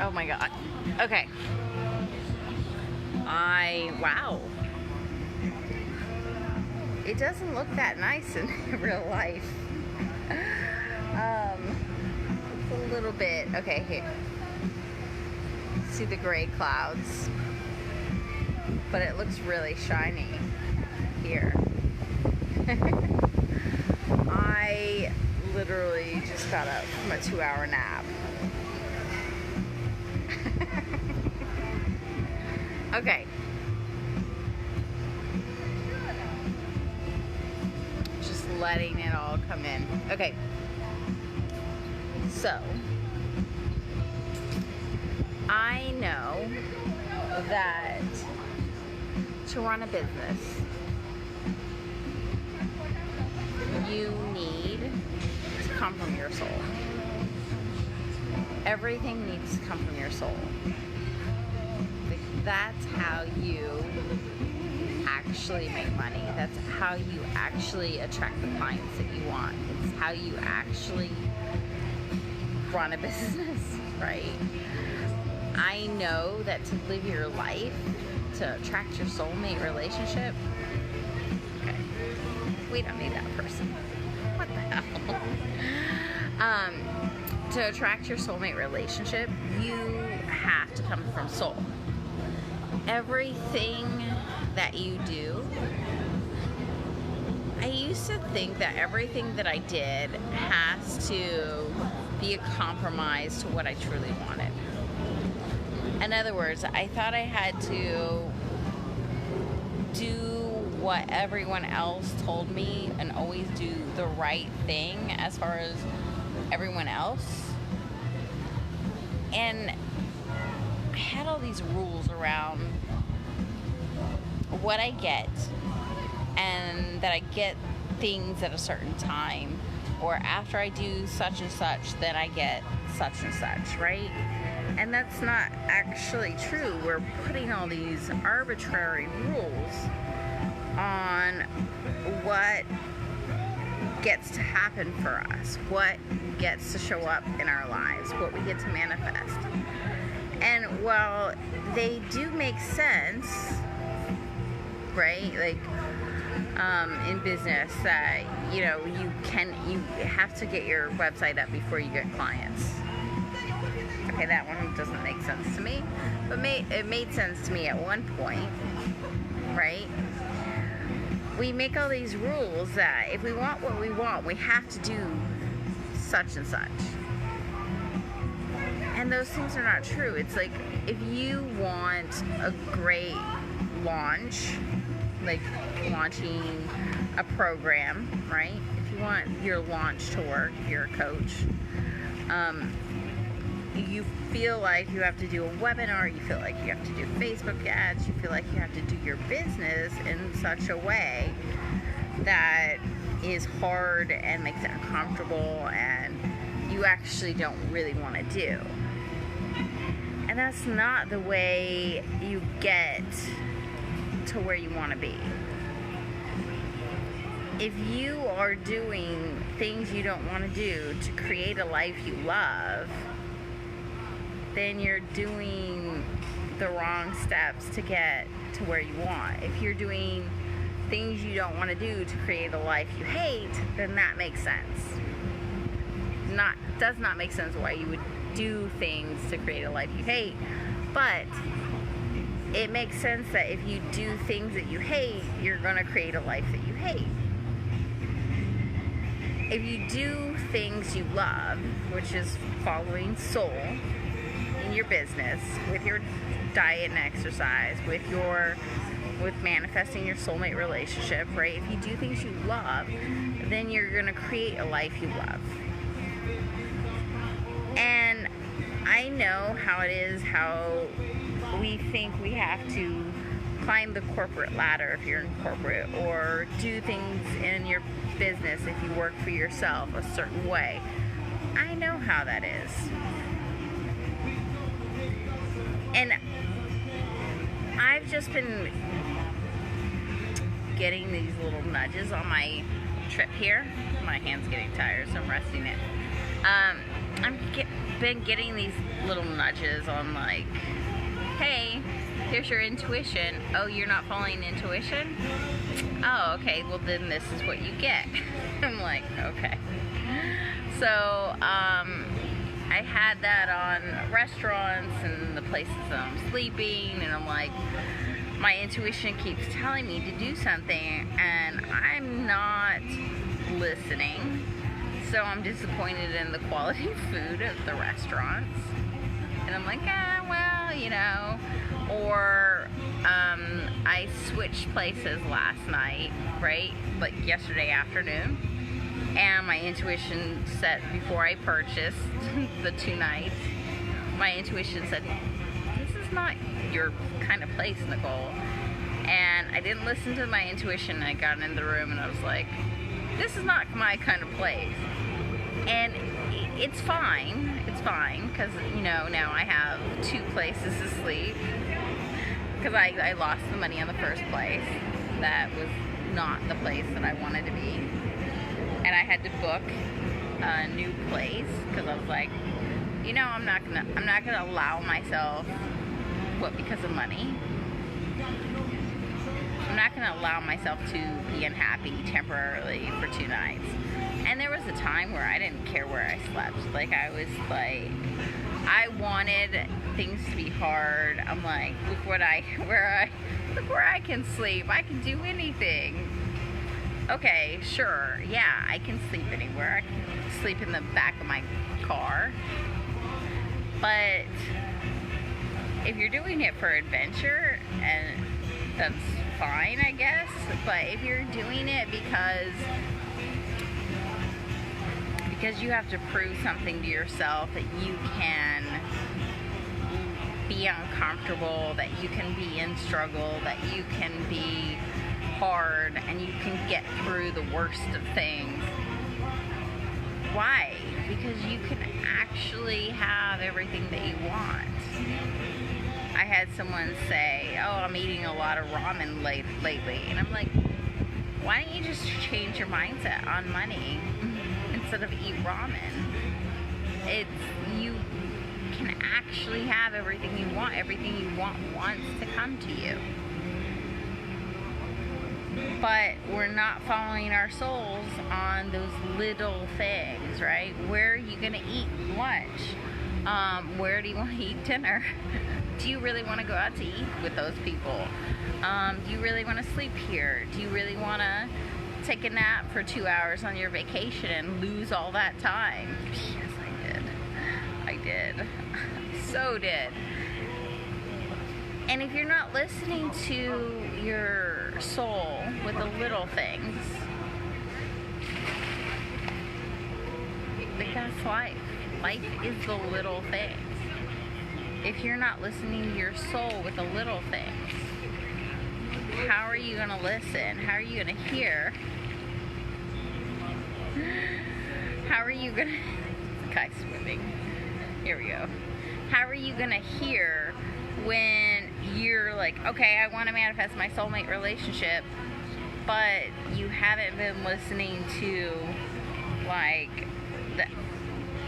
Oh my god. Okay. Wow. It doesn't look that nice in real life. It's a little bit, okay, here. See the gray clouds, but it looks really shiny here. I literally just got up from a 2-hour nap. Okay. Just letting it all come in. Okay. So, I know that to run a business, you need to come from your soul. Everything needs to come from your soul. That's how you actually make money. That's how you actually attract the clients that you want. It's how you actually run a business, right? I know that to live your life, to attract your soulmate relationship, okay, we don't need that person. What the hell? To attract your soulmate relationship, you have to come from soul. Everything that you do, I used to think that everything that I did has to be a compromise to what I truly wanted. In other words, I thought I had to do what everyone else told me and always do the right thing as far as everyone else. And I had all these rules around what I get, and that I get things at a certain time, or after I do such and such, then I get such and such, right? And that's not actually true. We're putting all these arbitrary rules on what gets to happen for us, what gets to show up in our lives, what we get to manifest. And while they do make sense, right? Like in business, that you have to get your website up before you get clients. Okay, that one doesn't make sense to me, but it made sense to me at one point, right? We make all these rules that if we want what we want, we have to do such and such. And those things are not true. It's like, if you want a great launch, like launching a program, right? If you want your launch to work, if you're a coach, you feel like you have to do a webinar, you feel like you have to do Facebook ads, you feel like you have to do your business in such a way that is hard and makes it uncomfortable and you actually don't really want to do. And that's not the way you get to where you want to be. If you are doing things you don't want to do to create a life you love, then you're doing the wrong steps to get to where you want. If you're doing things you don't want to do to create a life you hate, then that makes sense. Does not make sense why you would do things to create a life you hate, but it makes sense that if you do things that you hate, you're going to create a life that you hate. If you do things you love, which is following soul in your business, with your diet and exercise, with manifesting your soulmate relationship, right? If you do things you love, then you're going to create a life you love. And I know how it is, how we think we have to climb the corporate ladder if you're in corporate, or do things in your business if you work for yourself a certain way. I know how that is. And I've just been getting these little nudges on my trip here. My hand's getting tired, so I'm resting it. been getting these little nudges on like, hey, here's your intuition. Oh, you're not following intuition? Oh, okay, well then this is what you get. I'm like, okay. So, I had that on restaurants and the places that I'm sleeping, and I'm like, my intuition keeps telling me to do something, and I'm not listening. So I'm disappointed in the quality of food at the restaurants. And I'm like, well, you know. Or I switched places last night, right? Like yesterday afternoon. And my intuition said, before I purchased the 2 nights, my intuition said, this is not your kind of place, Nichole. And I didn't listen to my intuition. I got in the room and I was like, this is not my kind of place. And it's fine, because, you know, now I have 2 places to sleep, because I lost the money in the first place. That was not the place that I wanted to be, and I had to book a new place, because I was like, you know, I'm not gonna allow myself, because of money, I'm not gonna allow myself to be unhappy temporarily for 2 nights. And there was a time where I didn't care where I slept. Like, I was like, I wanted things to be hard. I'm like, look where I can sleep. I can do anything. Okay, sure, yeah, I can sleep anywhere. I can sleep in the back of my car. But if you're doing it for adventure, and that's fine, I guess. But if you're doing it because you have to prove something to yourself, that you can be uncomfortable, that you can be in struggle, that you can be hard, and you can get through the worst of things. Why? Because you can actually have everything that you want. I had someone say, oh, I'm eating a lot of ramen lately. And I'm like, why don't you just change your mindset on money instead of eat ramen? You can actually have everything you want. Everything you want wants to come to you. But we're not following our souls on those little things, right? Where are you going to eat lunch? Where do you want to eat dinner? Do you really want to go out to eat with those people? Do you really want to sleep here? Do you really want to take a nap for 2 hours on your vacation and lose all that time? Yes, I did. I did. So did. And if you're not listening to your soul with the little things, that's life. Life is the little things. If you're not listening to your soul with the little things, how are you going to listen? How are you going to hear? How are you going to... Guy swimming. Here we go. How are you going to hear when you're like, okay, I want to manifest my soulmate relationship, but you haven't been listening to, like, the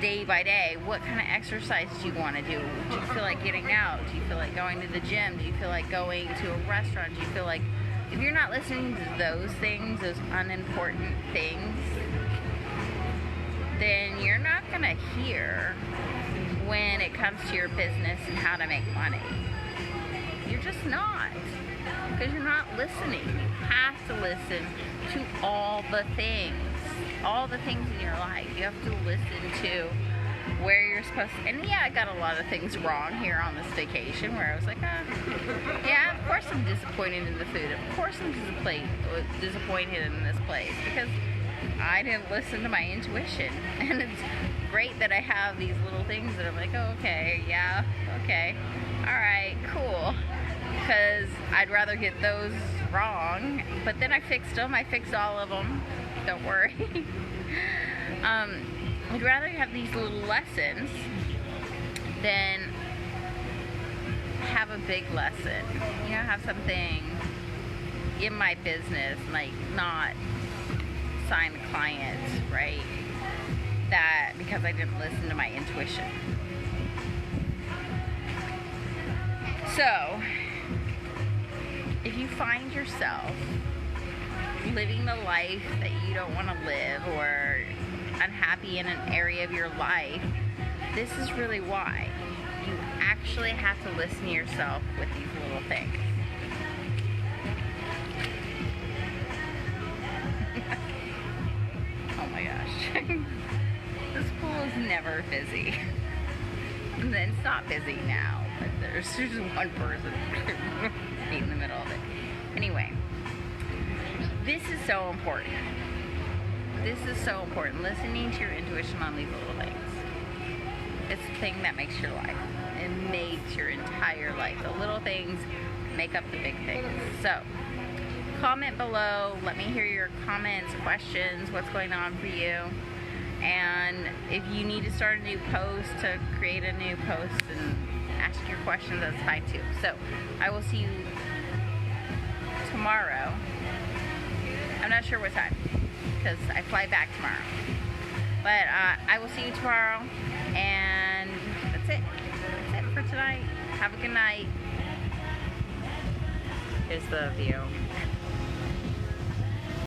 day by day, what kind of exercise do you want to do? Do you feel like getting out? Do you feel like going to the gym? Do you feel like going to a restaurant? Do you feel like, if you're not listening to those things, those unimportant things, then you're not going to hear when it comes to your business and how to make money. You're just not, because you're not listening. You have to listen to all the things in your life. You have to listen to where you're supposed to. And yeah, I got a lot of things wrong here on this vacation, where I was like, yeah, of course I'm disappointed in the food. Of course I'm disappointed in this place, because I didn't listen to my intuition. And it's great that I have these little things that I'm like, oh, okay, yeah, okay, all right, cool. Because I'd rather get those wrong, but then I fixed them. I fixed all of them. Don't worry. I'd rather have these little lessons than have a big lesson. You know, have something in my business, like not sign the clients, right? that because I didn't listen to my intuition. So, if you find yourself living the life that you don't want to live or unhappy in an area of your life, this is really why. You actually have to listen to yourself with these little things. Oh my gosh. This pool is never busy. And then it's not busy now, but there's just one person in the middle of it. Anyway, this is so important. This is so important. Listening to your intuition on these little things. It's the thing that makes your life. It makes your entire life. The little things make up the big things. So, comment below. Let me hear your comments, questions, what's going on for you. And if you need to start a new post, to create a new post and ask your questions, that's fine too. So, I will see you tomorrow. I'm not sure what time, because I fly back tomorrow. But I will see you tomorrow, and that's it. That's it for tonight. Have a good night. Here's the view.